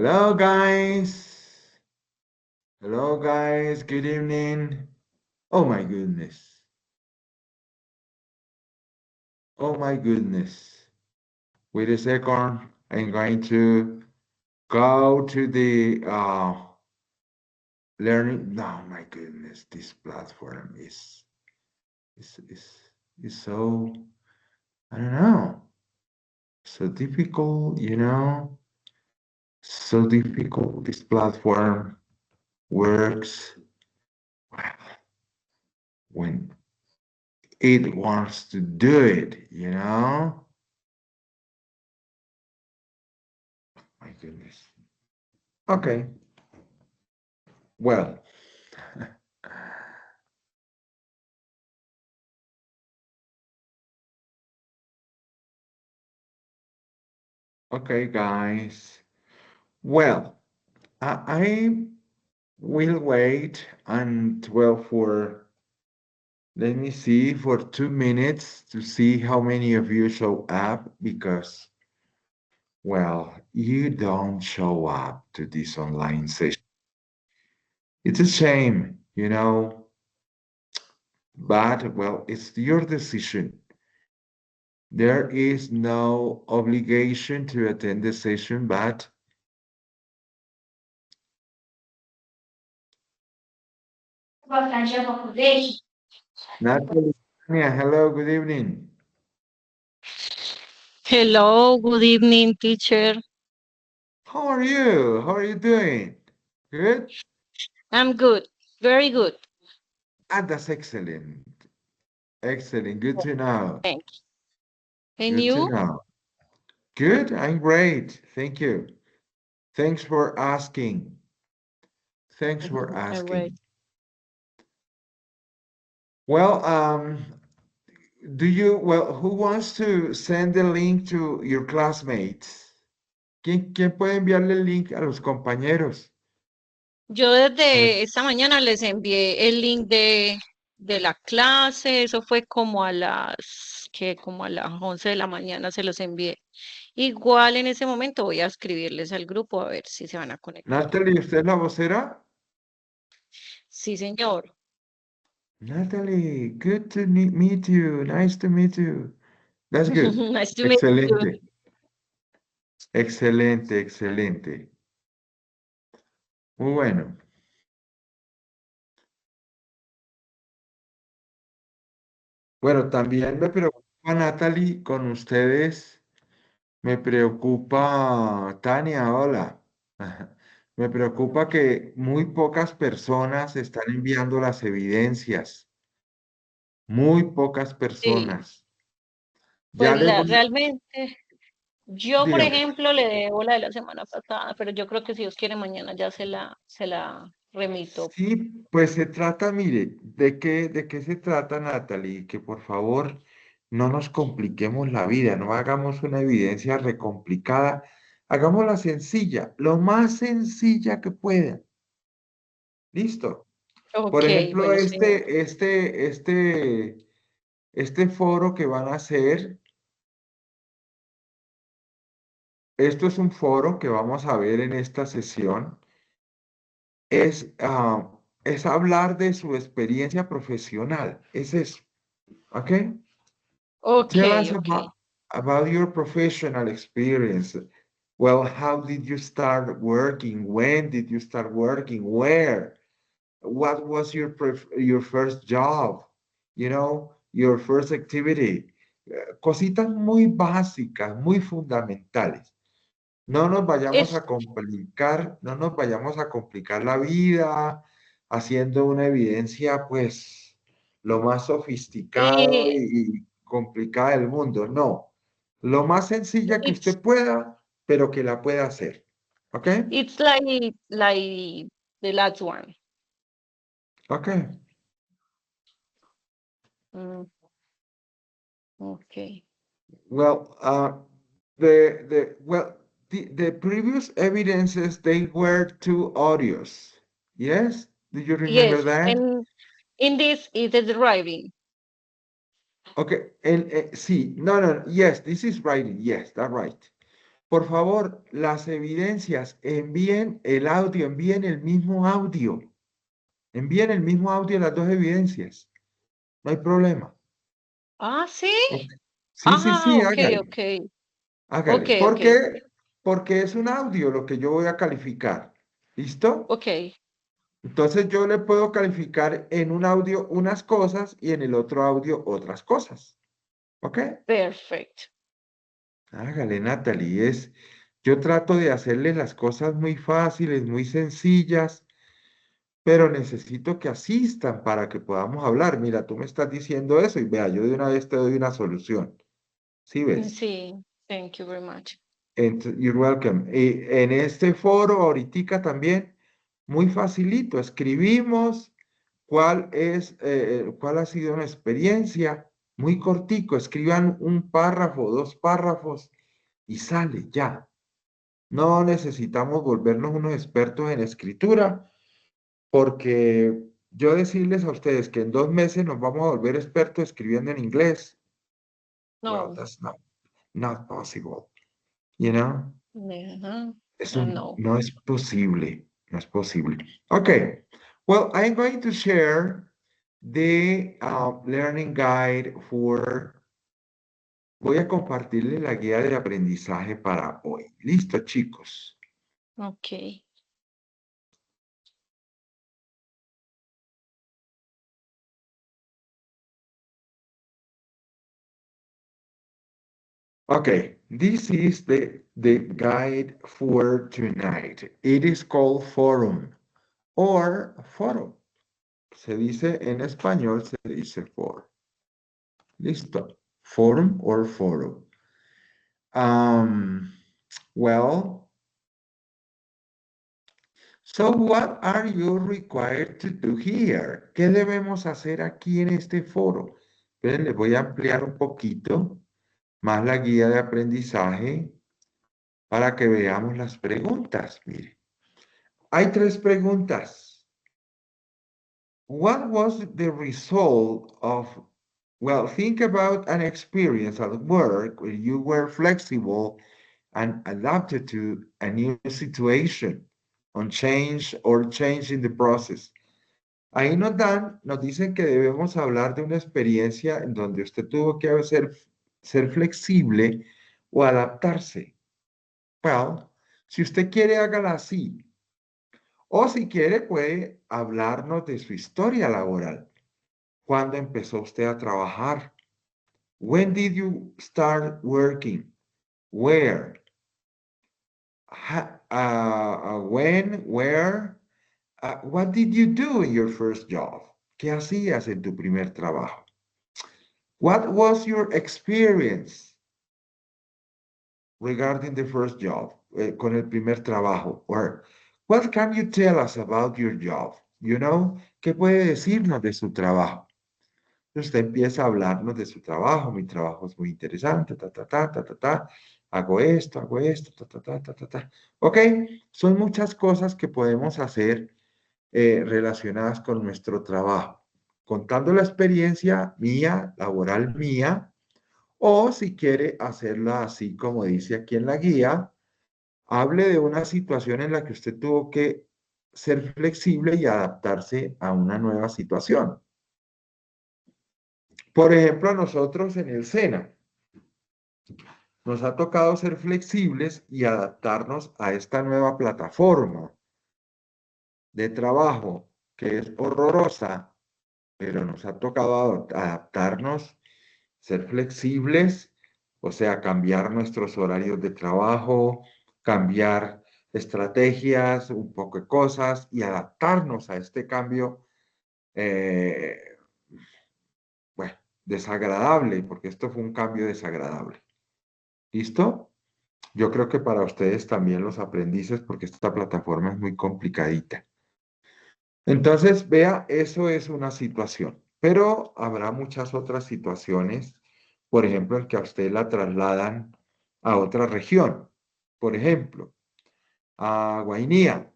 Hello, guys. Hello, guys. Good evening. Oh, my goodness. Oh, my goodness. Wait a second. I'm going to go to the learning. No, my goodness. This platform is, is, is so, I don't know, so difficult. So difficult. This platform works well when it wants to do it. My goodness. Okay. Well, okay, guys. Well, I will wait until let me see, for 2 minutes to see how many of you show up because, well, you don't show up to this online session. It's a shame, but, well, it's your decision. There is no obligation to attend the session, but Natalie, hello, good evening. Hello, good evening, teacher. How are you? How are you doing? Good? I'm good, very good. Ah, that's excellent. Excellent. Good to know. Thanks. And Good to you? know. Good. I'm great. Thank you. Thanks for asking. Thanks for All right. asking. Well, who wants to send the link to your classmates? ¿Quién puede enviarle el link a los compañeros? Yo A ver, desde esta mañana les envié el link de la clase, eso fue como a las 11 de la mañana se los envié. Igual en ese momento voy a escribirles al grupo a ver si se van a conectar. Natalie, ¿usted es la vocera? Sí, señor. Natalie, good to meet you. Nice to meet you. That's good. Nice to meet you. Excelente, excelente, excelente. Muy bueno. Bueno, también me preocupa, Natalie, con ustedes. Me preocupa, Tania, hola. Me preocupa que muy pocas personas están enviando las evidencias. Muy pocas Sí, personas. Ya pues les voy, realmente. Yo, por dígame. ejemplo, le debo la de la semana pasada, pero yo creo que si Dios quiere mañana ya se la remito. Sí, pues se trata, mire, ¿de qué se trata, Natalie? Que por favor no nos compliquemos la vida, no hagamos una evidencia recomplicada, hagámosla sencilla, lo más sencilla que pueda. Listo. Por Ok, ejemplo, bueno, señor. este foro que van a hacer, esto es un foro que vamos a ver en esta sesión, es hablar de su experiencia profesional, es eso, ¿ok? Ok, Tell us ok. about your professional experience. Well, how did you start working? When did you start working? Where? What was your first job? Your first activity. Cositas muy básicas, muy fundamentales. No nos vayamos Es, a complicar, no nos vayamos a complicar la vida haciendo una evidencia, pues, lo más sofisticado eh, y complicada del mundo. No, lo más sencilla que it's, usted pueda, pero que la pueda hacer. ¿Ok? it's like the last one. Ok. Mm, ok. Well, the previous evidences, they were two audios. Yes? Do you remember Yes, that? and in this is the driving. Okay, and see, no, no, yes, this is writing. Yes, that's right. Por favor, las evidencias, envíen el mismo audio. Envíen el mismo audio las dos evidencias. No hay problema. Ah, sí. Ok. Sí, sí, Ah, sí, ok, hágale. ok, ok, Hágale. ¿Por ok, qué? Porque es un audio lo que yo voy a calificar. ¿Listo? ok, Entonces yo le puedo calificar en un audio unas cosas y en el otro audio otras cosas. ¿Ok? perfecto. Hágale, Natalie. Yo trato de hacerles las cosas muy fáciles, muy sencillas, pero necesito que asistan para que podamos hablar. Mira, tú me estás diciendo eso y vea, yo de una vez te doy una solución. ¿Sí ves? Sí, thank you very much. You're welcome. Y en este foro, ahorita también, muy facilito, escribimos cuál ha sido una experiencia, muy cortico, escriban un párrafo, dos párrafos y sale ya. No necesitamos volvernos unos expertos en escritura, porque yo decirles a ustedes que en 2 meses nos vamos a volver expertos escribiendo en inglés, well, No, that's not possible, you know? ajá, Eso no, no es posible, no es posible. Okay, well, I'm going to share the learning guide voy a compartirles la guía de aprendizaje para hoy. Listo, chicos. ok, Okay, this is the guide for tonight. It is called forum or foro. Se dice en español, se dice foro. Listo. Forum or foro. Um, well, so what are you required to do here? ¿Qué debemos hacer aquí en este foro? Entonces, les voy a ampliar un poquito más la guía de aprendizaje para que veamos las preguntas. Mire, hay 3 preguntas. What was the result of, well, think about an experience at work where you were flexible and adapted to a new situation on change or change in the process. Ahí nos dicen que debemos hablar de una experiencia en donde usted tuvo que ser flexible o adaptarse. Well, si usted quiere, hágala así. O si quiere, puede hablarnos de su historia laboral. ¿Cuándo empezó usted a trabajar? When did you start working? Where? When? Where? What did you do in your first job? ¿Qué hacías en tu primer trabajo? What was your experience regarding the first job? Con el primer trabajo. Or what can you tell us about your job? You know, ¿qué puede decirnos de su trabajo? Usted empieza a hablarnos de su trabajo. Mi trabajo es muy interesante, ta, ta, ta, ta, ta, ta. Hago esto, ta, ta, ta, ta, ta, ta. Ok, son muchas cosas que podemos hacer relacionadas con nuestro trabajo, contando la experiencia mía, laboral mía, o si quiere hacerla así como dice aquí en la guía, hable de una situación en la que usted tuvo que ser flexible y adaptarse a una nueva situación. Por ejemplo, a nosotros en el SENA nos ha tocado ser flexibles y adaptarnos a esta nueva plataforma de trabajo que es horrorosa, pero nos ha tocado adaptarnos, ser flexibles, o sea, cambiar nuestros horarios de trabajo, cambiar estrategias, un poco de cosas y adaptarnos a este cambio, eh, bueno, desagradable, porque esto fue un cambio desagradable. ¿Listo? Yo creo que para ustedes también los aprendices, porque esta plataforma es muy complicadita. Entonces, vea, eso es una situación, pero habrá muchas otras situaciones, por ejemplo, en que a usted la trasladan a otra región, por ejemplo, a Guainía,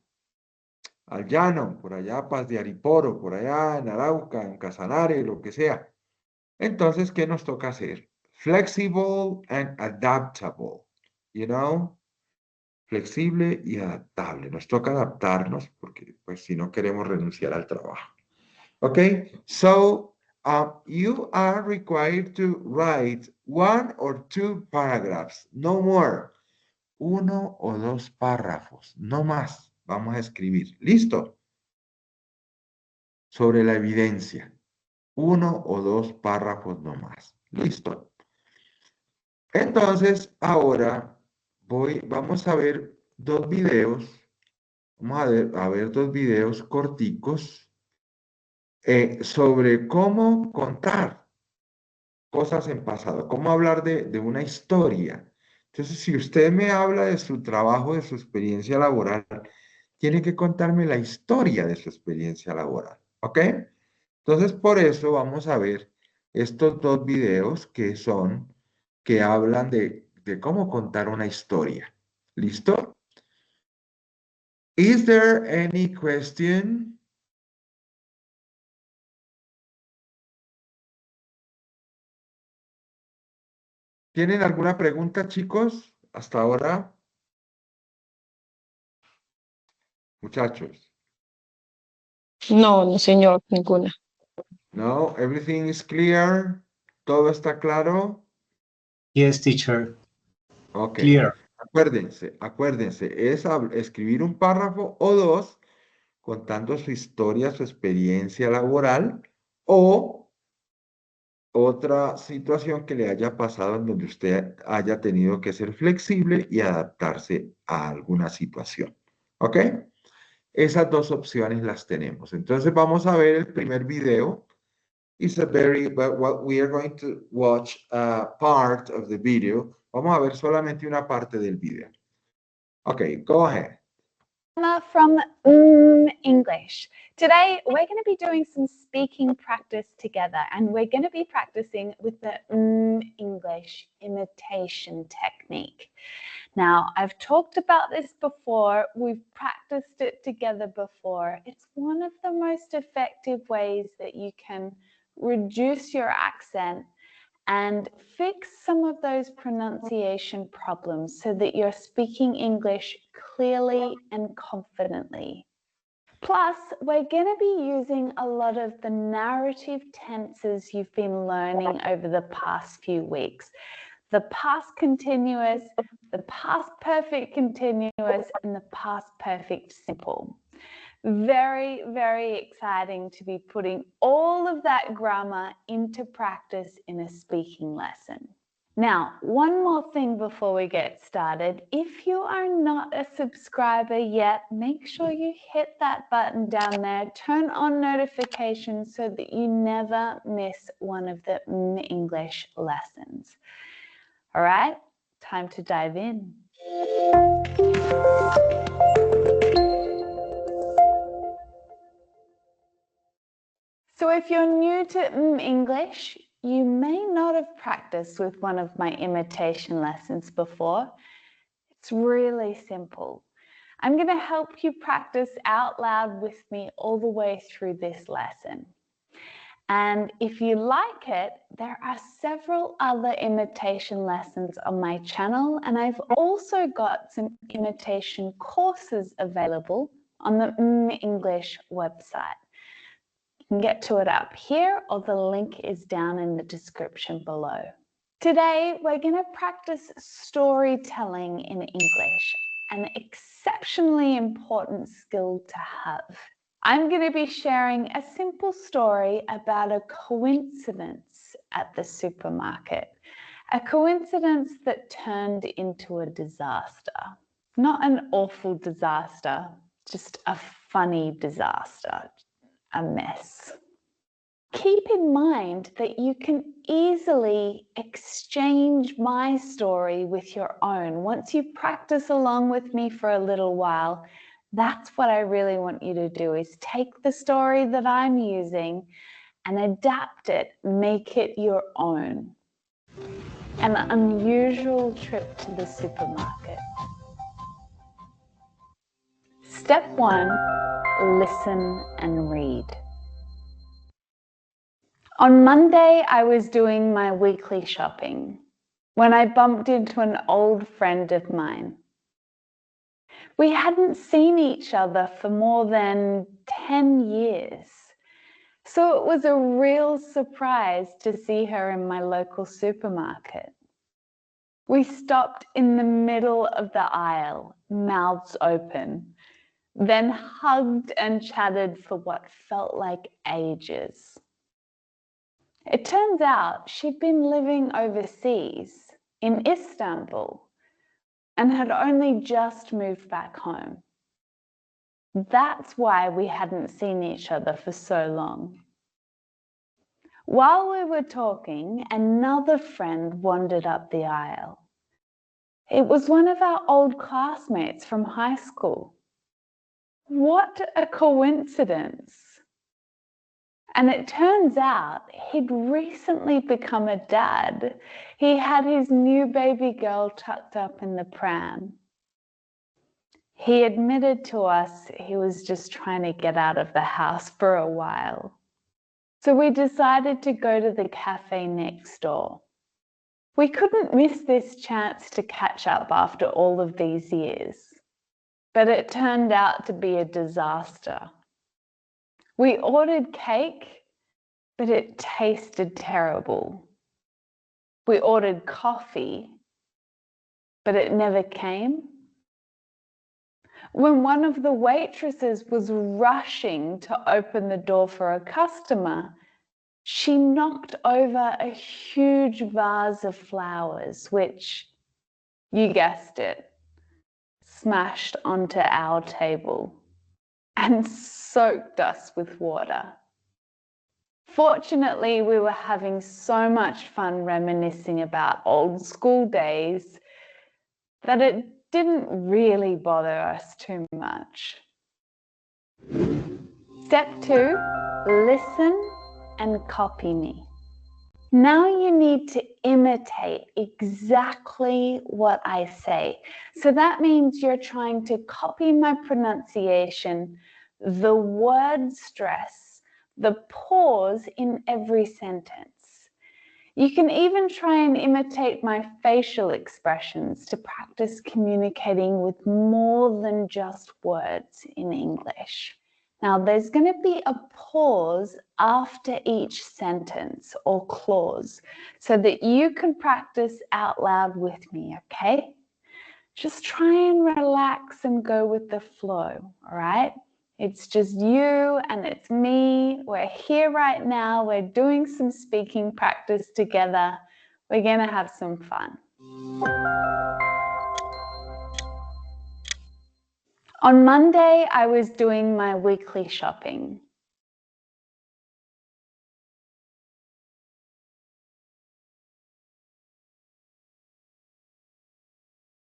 al llano, por allá, Paz de Ariporo, por allá en Arauca, en Casanare, lo que sea. Entonces, ¿qué nos toca hacer? Flexible and adaptable, you know? flexible y adaptable. Nos toca adaptarnos porque pues si no queremos renunciar al trabajo. Okay, so you are required to write 1 or 2 paragraphs, no more. 1 o 2 párrafos, no más. Vamos a escribir. ¿Listo? Sobre la evidencia. 1 o 2 párrafos no más. ¿Listo? Entonces, ahora vamos a ver 2 videos. Vamos a ver 2 videos corticos sobre cómo contar cosas en pasado, cómo hablar de una historia. Entonces, si usted me habla de su trabajo, de su experiencia laboral, tiene que contarme la historia de su experiencia laboral, ¿ok? Entonces, por eso vamos a ver estos 2 videos que hablan de cómo contar una historia. ¿Listo? Is there any question? ¿Tienen alguna pregunta, chicos? Hasta ahora, muchachos. No, no, señor, ninguna. No, everything is clear. ¿Todo está claro? Yes, teacher. Ok. Clear. Acuérdense, es escribir un párrafo o 2 contando su historia, su experiencia laboral o otra situación que le haya pasado en donde usted haya tenido que ser flexible y adaptarse a alguna situación. ¿Ok? Esas 2 opciones las tenemos. Entonces vamos a ver el primer video. But we are going to watch a part of the video. Vamos a ver solamente una parte del video. Okay, go ahead. Emma from English. Today we're going to be doing some speaking practice together, and we're going to be practicing with the English imitation technique. Now, I've talked about this before. We've practiced it together before. It's one of the most effective ways that you can reduce your accent and fix some of those pronunciation problems so that you're speaking English clearly and confidently. Plus, we're going to be using a lot of the narrative tenses you've been learning over the past few weeks. The past continuous, the past perfect continuous, and the past perfect simple. Very, very exciting to be putting all of that grammar into practice in a speaking lesson. Now, one more thing before we get started. If you are not a subscriber yet, make sure you hit that button down there, turn on notifications so that you never miss one of the English lessons. All right, time to dive in. So if you're new to English, you may not have practiced with one of my imitation lessons before. It's really simple. I'm going to help you practice out loud with me all the way through this lesson. And if you like it, there are several other imitation lessons on my channel, and I've also got some imitation courses available on the English website. You can get to it up here, or the link is down in the description below. Today, we're going to practice storytelling in English, an exceptionally important skill to have. I'm going to be sharing a simple story about a coincidence at the supermarket, a coincidence that turned into a disaster. Not an awful disaster, just a funny disaster, a mess. Keep in mind that you can easily exchange my story with your own. Once you practice along with me for a little while, that's what I really want you to do, is take the story that I'm using and adapt it, make it your own. An unusual trip to the supermarket. Step 1, listen and read. On Monday, I was doing my weekly shopping when I bumped into an old friend of mine. We hadn't seen each other for more than 10 years. So it was a real surprise to see her in my local supermarket. We stopped in the middle of the aisle, mouths open, then hugged and chatted for what felt like ages. It turns out she'd been living overseas in Istanbul and had only just moved back home. That's why we hadn't seen each other for so long. While we were talking, another friend wandered up the aisle. It was one of our old classmates from high school. What a coincidence! And it turns out he'd recently become a dad. He had his new baby girl tucked up in the pram. He admitted to us he was just trying to get out of the house for a while. So we decided to go to the cafe next door. We couldn't miss this chance to catch up after all of these years, but it turned out to be a disaster. We ordered cake, but it tasted terrible. We ordered coffee, but it never came. When one of the waitresses was rushing to open the door for a customer, she knocked over a huge vase of flowers, which, you guessed it, smashed onto our table and soaked us with water. Fortunately, we were having so much fun reminiscing about old school days that it didn't really bother us too much. Step 2, listen and copy me. Now you need to imitate exactly what I say. So that means you're trying to copy my pronunciation, the word stress, the pause in every sentence. You can even try and imitate my facial expressions to practice communicating with more than just words in English. Now, there's going to be a pause after each sentence or clause so that you can practice out loud with me, okay? Just try and relax and go with the flow, all right? It's just you and it's me. We're here right now. We're doing some speaking practice together. We're going to have some fun. On Monday, I was doing my weekly shopping.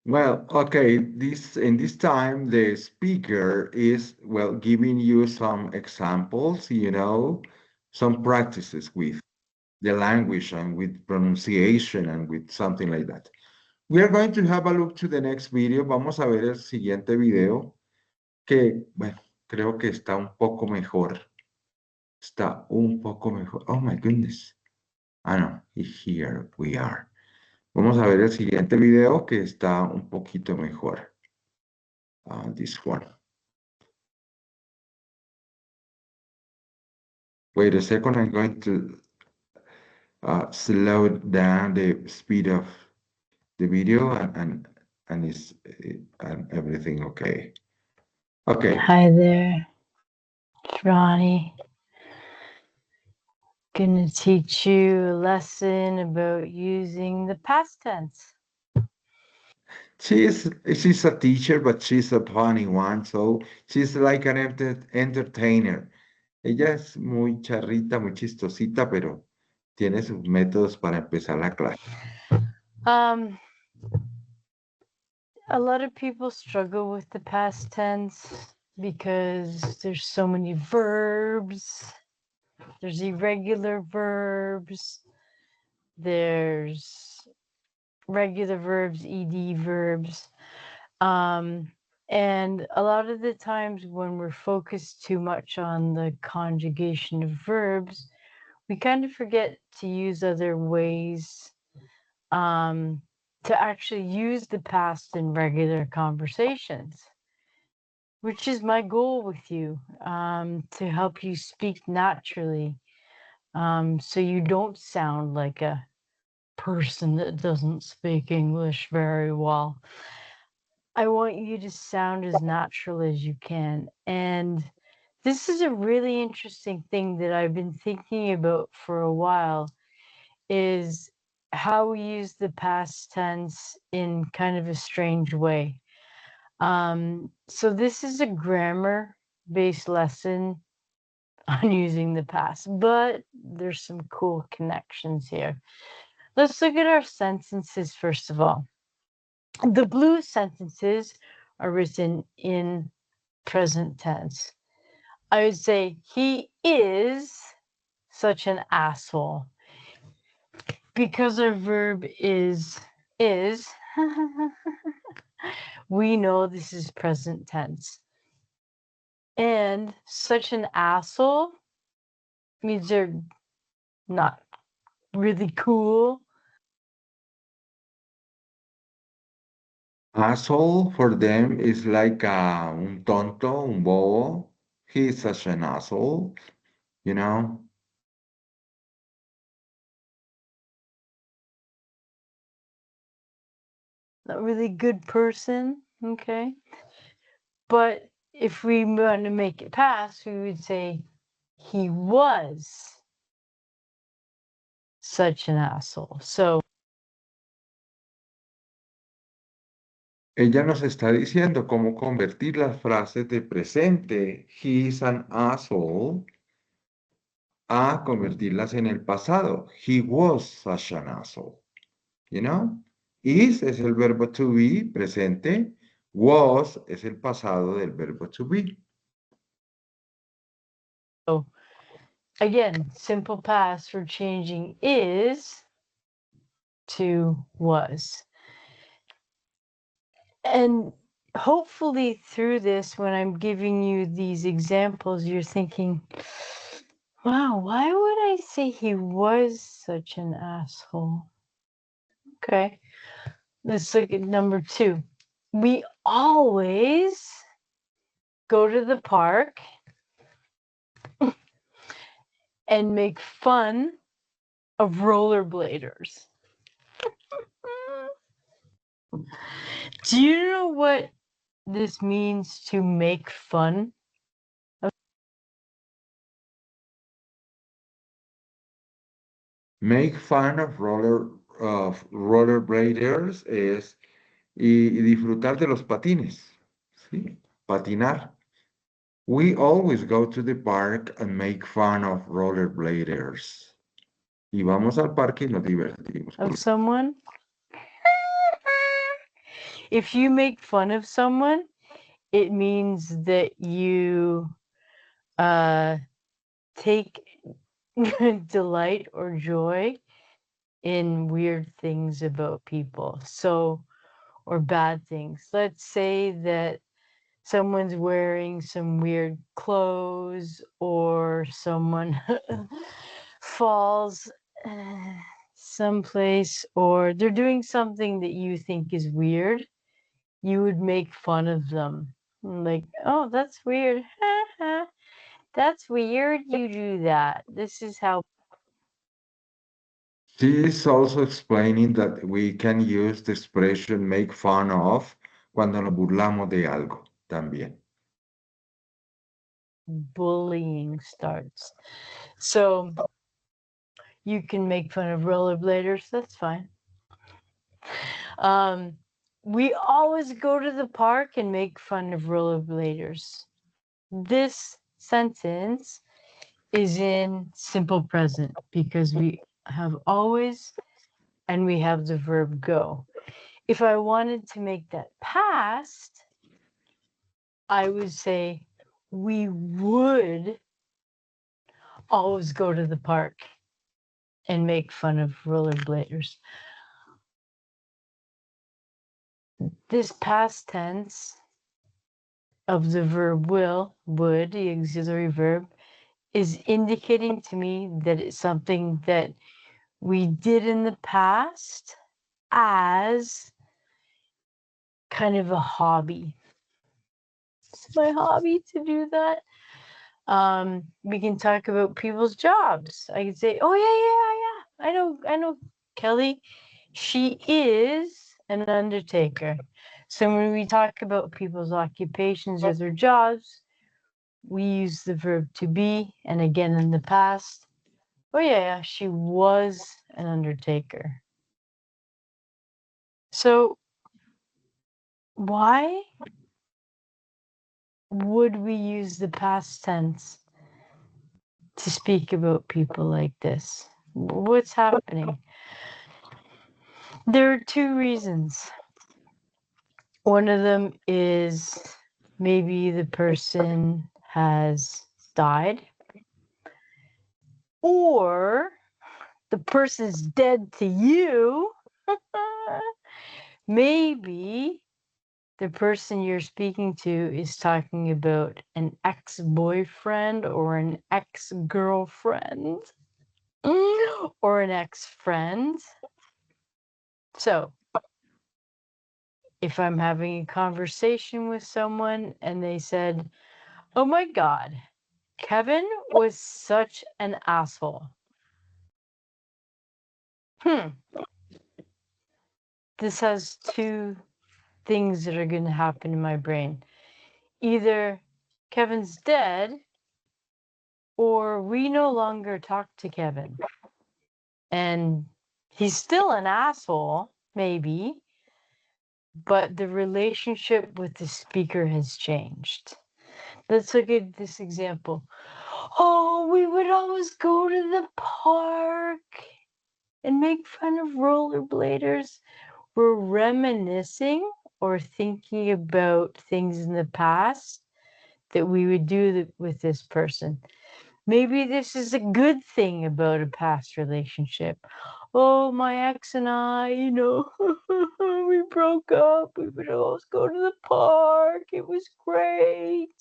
Well, okay, in this time the speaker is well giving you some examples, some practices with the language and with pronunciation and with something like that. We are going to have a look to the next video. Vamos a ver el siguiente video que, bueno, creo que está un poco mejor. Está un poco mejor. Oh my goodness. Ah, no, here we are. Vamos a ver el siguiente video que está un poquito mejor. This one. Wait a second, I'm going to slow down the speed of the video and it's and everything okay. Okay. Hi there, it's Ronnie. Gonna teach you a lesson about using the past tense. She's a teacher, but she's a funny one, so she's like an entertainer. Ella es muy charrita, muy chistosita, pero tiene sus métodos para empezar la clase. A lot of people struggle with the past tense because there's so many verbs. There's irregular verbs. There's regular verbs, ed verbs. And a lot of the times when we're focused too much on the conjugation of verbs, we kind of forget to use other ways to actually use the past in regular conversations. which is my goal with you, to help you speak naturally, so you don't sound like a person that doesn't speak English very well. I want you to sound as natural as you can. And this is a really interesting thing that I've been thinking about for a while, is how we use the past tense in kind of a strange way. So this is a grammar based lesson on using the past, but there's some cool connections here. Let's look at our sentences first of all. The blue sentences are written in present tense. I would say, he is such an asshole. Because our verb is, we know this is present tense. And such an asshole means they're not really cool. Asshole for them is like un tonto, un bobo. He's such an asshole, you know? Not really good person. Okay. But if we want to make it pass, we would say, he was such an asshole. So Ella nos está diciendo cómo convertir las frases de presente, he's an asshole, a convertirlas en el pasado. He was such an asshole. You know? Is es el verbo to be, presente. Was es el pasado del verbo to be. again, simple past for changing is to was. And hopefully through this, when I'm giving you these examples, you're thinking, wow, why would I say he was such an asshole? Okay, let's look at number 2. We always go to the park and make fun of rollerbladers. Do you know what this means, to make fun? Make fun of rollerbladers es y disfrutar de los patines. ¿Sí? Patinar. We always go to the park and make fun of rollerbladers. Y vamos al parque y nos divertimos. Of someone? If you make fun of someone, it means that you take delight or joy in weird things about people. So, or bad things. Let's say that someone's wearing some weird clothes, or someone falls someplace, or they're doing something that you think is weird. You would make fun of them. Like, oh, that's weird. That's weird. You do that. This is how. She is also explaining that we can use the expression make fun of cuando nos burlamos de algo también. Bullying starts. So you can make fun of rollerbladers. That's fine. We always go to the park and make fun of rollerbladers. This sentence is in simple present because we have always and we have the verb go. If I wanted to make that past, I would say we would always go to the park and make fun of rollerbladers. This past tense of the verb will, would, the auxiliary verb, is indicating to me that it's something that we did in the past as kind of a hobby. It's my hobby to do that. We can talk about people's jobs. I can say, oh yeah, I know Kelly. She is an undertaker. So when we talk about people's occupations or their jobs, we use the verb to be, and again in the past. Oh yeah, she was an undertaker. So why would we use the past tense to speak about people like this? What's happening? There are two reasons. One of them is maybe the person has died, or the person's dead to you. Maybe the person you're speaking to is talking about an ex-boyfriend or an ex-girlfriend or an ex-friend. So if I'm having a conversation with someone and they said, oh my God, Kevin was such an asshole. This has two things that are going to happen in my brain. Either Kevin's dead, or we no longer talk to Kevin. And he's still an asshole, maybe, but the relationship with the speaker has changed. Let's look at this example. Oh, we would always go to the park and make fun of rollerbladers. We're reminiscing or thinking about things in the past that we would do with this person. Maybe this is a good thing about a past relationship. Oh, my ex and I, you know, we broke up. We would always go to the park. It was great.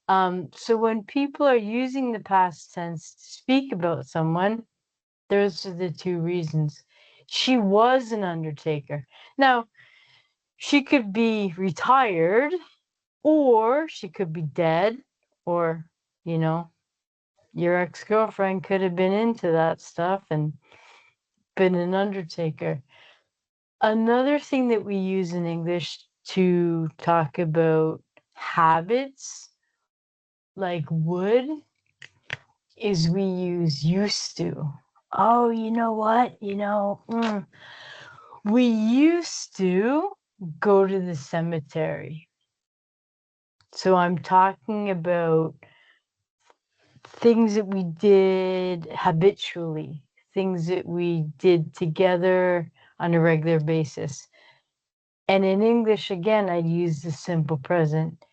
So when people are using the past tense to speak about someone, those are the two reasons. She was an undertaker. Now, she could be retired, or she could be dead, or, you know, your ex-girlfriend could have been into that stuff and been an undertaker. Another thing that we use in English to talk about habits, like would, is we use used to. Oh, you know what? We used to go to the cemetery. So I'm talking about things that we did habitually, things that we did together on a regular basis. And in English, again, I'd use the simple present.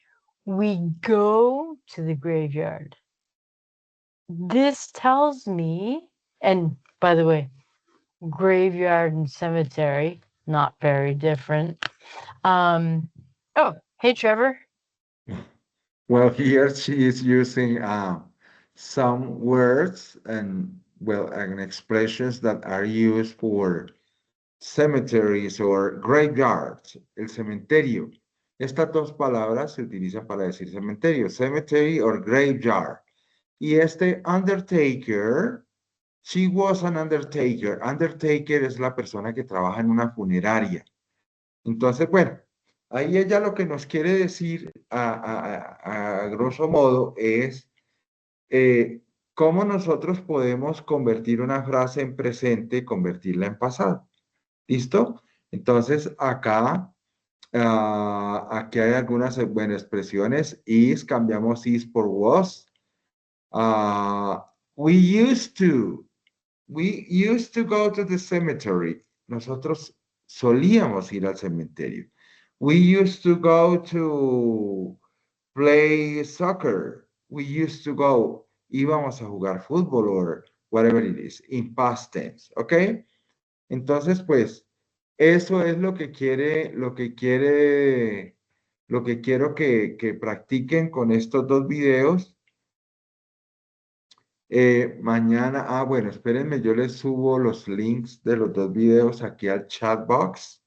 We go to the graveyard. This tells me, and by the way, graveyard and cemetery, not very different. Oh, hey, Trevor. Well, here she is using some words and, well, and expressions that are used for cemeteries or graveyards, el cementerio. Estas dos palabras se utilizan para decir cementerio, cemetery or graveyard. Y este undertaker, she was an undertaker. Undertaker es la persona que trabaja en una funeraria. Entonces, bueno, ahí ella lo que nos quiere decir a grosso modo es cómo nosotros podemos convertir una frase en presente y convertirla en pasado. ¿Listo? Entonces, acá, aquí hay algunas buenas expresiones. Is, cambiamos is por was. We used to. We used to go to the cemetery. Nosotros solíamos ir al cementerio. We used to go to play soccer. We used to go. Íbamos a jugar fútbol or whatever it is, in past tense, ¿ok? Entonces, pues, eso es lo que quiero que practiquen con estos dos videos. Mañana, bueno, espérenme, yo les subo los links de los dos videos aquí al chat box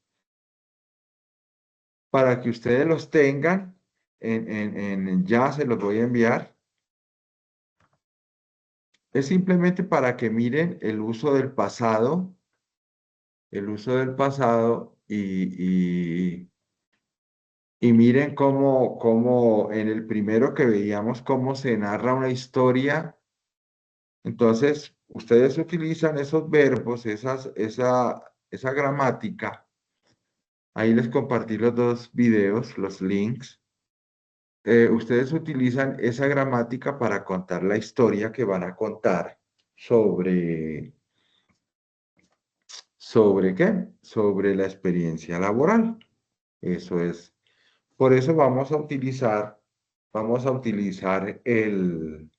para que ustedes los tengan. ya se los voy a enviar. Es simplemente para que miren el uso del pasado, y miren cómo en el primero que veíamos cómo se narra una historia. Entonces, ustedes utilizan esos verbos, esa gramática. Ahí les compartí los dos videos, los links. Ustedes utilizan esa gramática para contar la historia que van a contar sobre, ¿sobre qué? Sobre la experiencia laboral. Eso es. Por eso vamos a utilizar el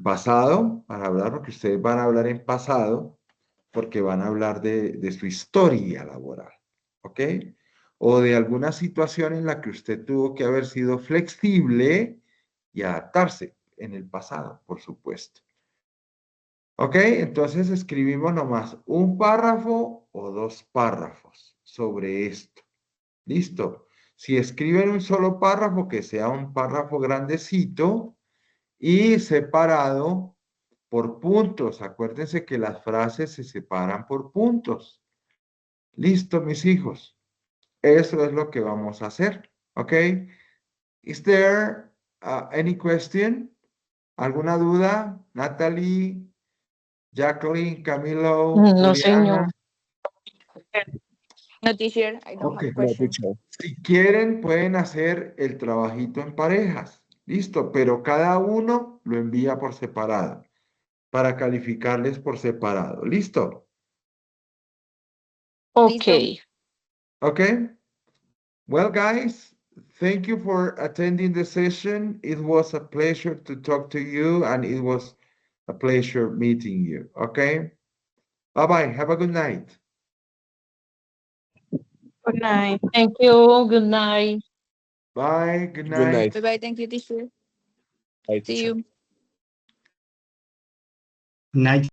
pasado para hablar, porque ustedes van a hablar en pasado, porque van a hablar de su historia laboral, ¿ok? O de alguna situación en la que usted tuvo que haber sido flexible y adaptarse en el pasado, por supuesto. ¿Ok? Entonces escribimos nomás un párrafo o dos párrafos sobre esto. ¿Listo? Si escriben un solo párrafo, que sea un párrafo grandecito y separado por puntos. Acuérdense que las frases se separan por puntos. Listo, mis hijos. Eso es lo que vamos a hacer. ¿Ok? Is there any question? ¿Alguna duda? Natalie, Jacqueline, Camilo, No, señor. Juliana. No, teacher, I don't Ok. have question. Si quieren, pueden hacer el trabajito en parejas. Listo, pero cada uno lo envía por separado para calificarles por separado. ¿Listo? Ok. Okay. Well, guys, thank you for attending the session. It was a pleasure to talk to you, and it was a pleasure meeting you. Okay. Bye-bye. Have a good night. Good night. Thank you. Good night. Bye. Good Good night. night. Bye-bye, thank you, teacher. Bye, See teacher. you. Night.